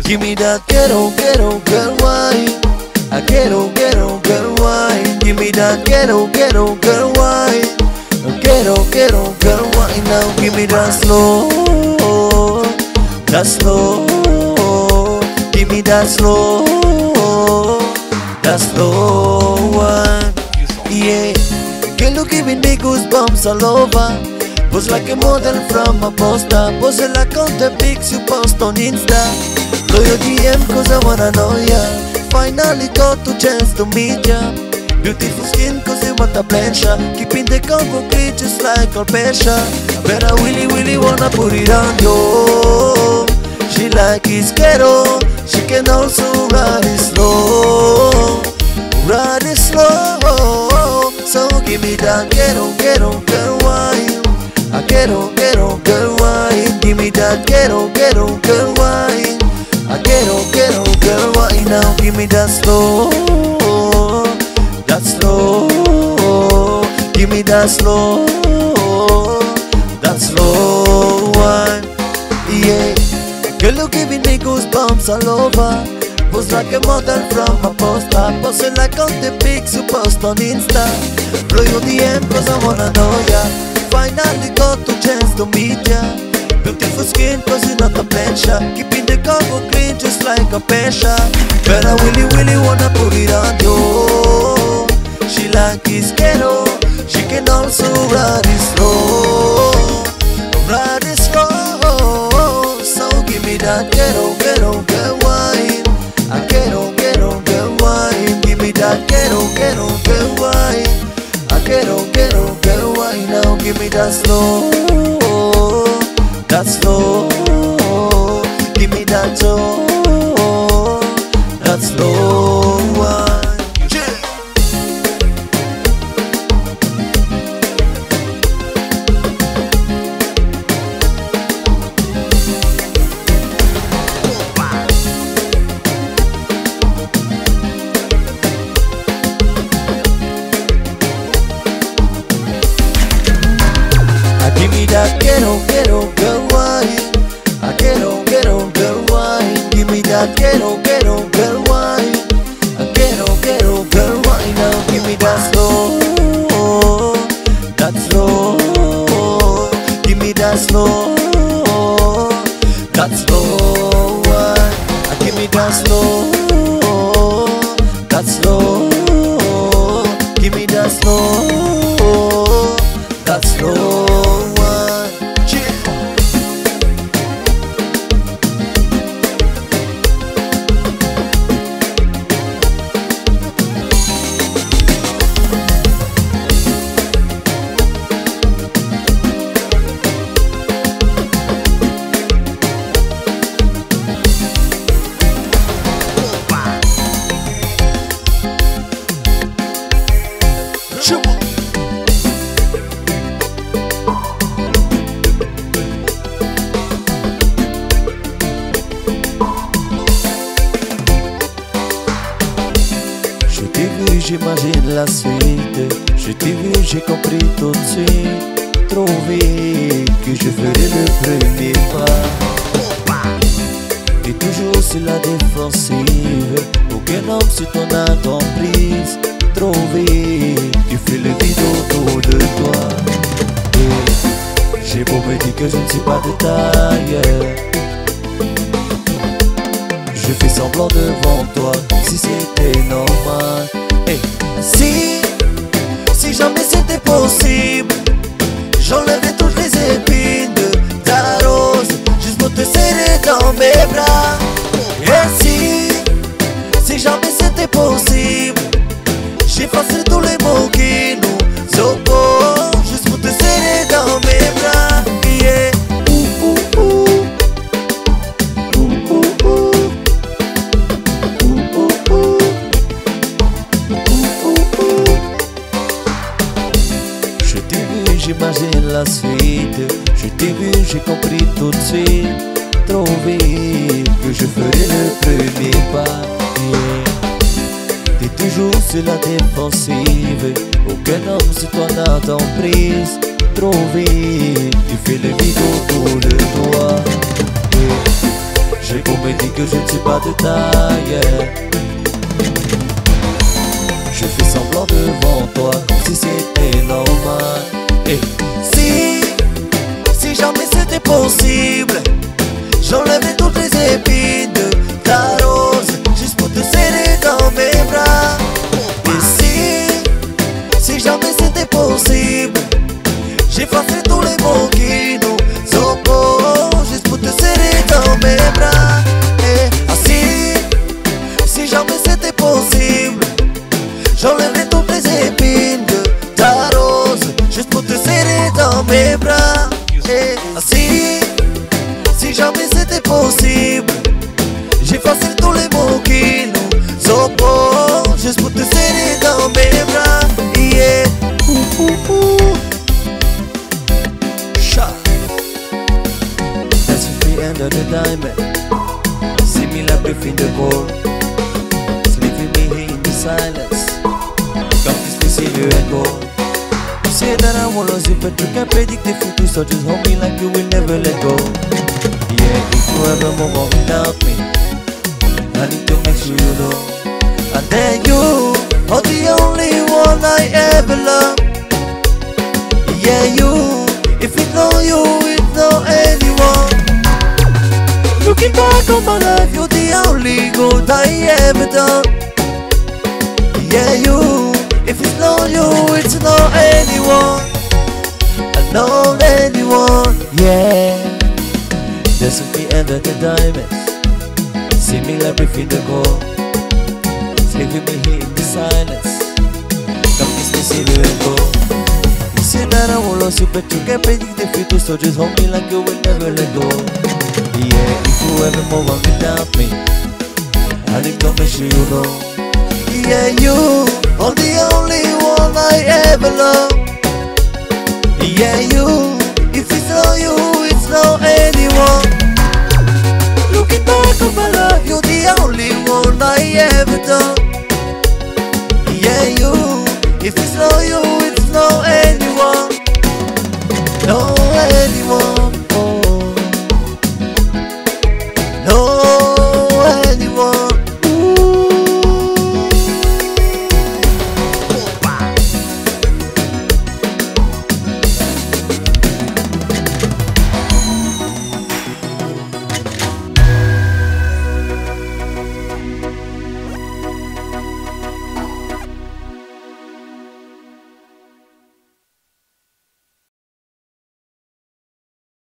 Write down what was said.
Give me that ghetto, ghetto, girl wine. A ghetto, ghetto, girl wine. Give me that ghetto, ghetto, girl wine. A ghetto, ghetto, girl wine. Now give me that slow, that slow. Give me that slow, that slow one. Yeah, girl, you giving me goosebumps all over. Pose like a model from a poster. Pose like on the pics you post on Insta. Throw your DM cause I wanna know ya. Finally got the chance to meet ya. Beautiful skin cause you want a pleasure. Keeping the Congo clean just like Alpecia. But I really wanna put it on you. She like it ghetto. She can also ride it slow. Ride it slow. So give me that ghetto, ghetto, girl wine. A ghetto, ghetto, girl wine. Give me that ghetto, ghetto, girl wine. A ghetto, ghetto, girl wine. Now give me that slow, that slow. Give me that slow, that slow one. Yeah, girl, you giving me goosebumps all over. Pose like a model from a poster. Pose like on the pics you post on Insta. Blow your DM cause I wanna know ya. Finally got the chance to meet ya. Beautiful skin cause you're not a pleasure. Keeping the Congo clean just like Alpecia. But I really wanna put it on you. She like it ghetto. She can also ride it slow. Ride it slow. So give me that ghetto, ghetto, girl wine. A ghetto, ghetto, girl wine. Give me that ghetto, ghetto, girl wine. A ghetto, ghetto, girl wine. Now give me that slow, that slow. Give me that slow, that slow one. Give me that ghetto, ghetto, girl wine. A ghetto, ghetto, girl wine. Give me that ghetto, ghetto, girl wine. A ghetto, ghetto, girl wine. Now give me that slow, that slow. Give me that slow, that slow one. Give me that slow, that slow. Give me that slow, that slow. Je t'ai vu, j'imagine la suite. Je t'ai vu, j'ai compris tout de suite. Trop vite que je ferai le premier pas. Et toujours sur la défensive. Aucun homme sur ton emprise. Trop vite, tu fais le vide autour de toi. Et j'ai beau me dire que je ne suis pas de taille. Je fais semblant devant toi comme si c'était normal. Et si jamais c'était possible, j'enlèverais toutes les épines de ta rose, juste pour te serrer dans mes bras. Et si jamais c'était possible, j'effacerais tous les mots qui nous opposent, juste pour te serrer dans mes bras. Yeah. J'imagine la suite. Je t'ai vu, j'ai compris tout de suite. Trop vite que je ferai le premier pas. Yeah. T'es toujours sur la défensive. Aucun homme sur toi n'a d'emprise. Trop vite, tu fais le vide autour de toi. Yeah. J'ai beau me dire que je ne suis pas de taille. Je fais semblant devant toi comme si c'était normal. Et si jamais c'était possible, j'enlèverais toutes les épines de ta rose juste pour te serrer dans mes bras. Et si jamais c'était possible, j'effacerais tous les mots qui nous opposent juste pour te serrer dans mes bras. Et si jamais c'était possible, j'enlèverais toutes les épines de ta rose juste pour te serrer dans mes bras. Et si jamais c'était possible, j'effacerais tous les mots qui nous opposent juste pour te serrer dans mes bras. Yeah. That's the end of the diamond. See me like breath in the cold, sleeping me here in the silence. Come kiss me, see you and go. You say that I won't lose you, but you can't predict the future, so just hold me like you will never let go. Yeah, if you ever move on without me, I need to make sure you know. And then you are the only one I ever love. Yeah, you, if it's not you, it's not anyone. Looking back on my life, you're the only good I ever done. Yeah, you, if it's not you, it's not anyone. I know anyone, yeah. That's the end of the diamonds. See me like breath in the cold, sleep with me here in the silence. Come kiss me, see you and go. You say that I won't lose you, but you can't predict the future, so just hold me like you will never let go. Yeah, if you ever move on without me, I need to make sure you know. Yeah, you are the only one I ever love. Yeah, you.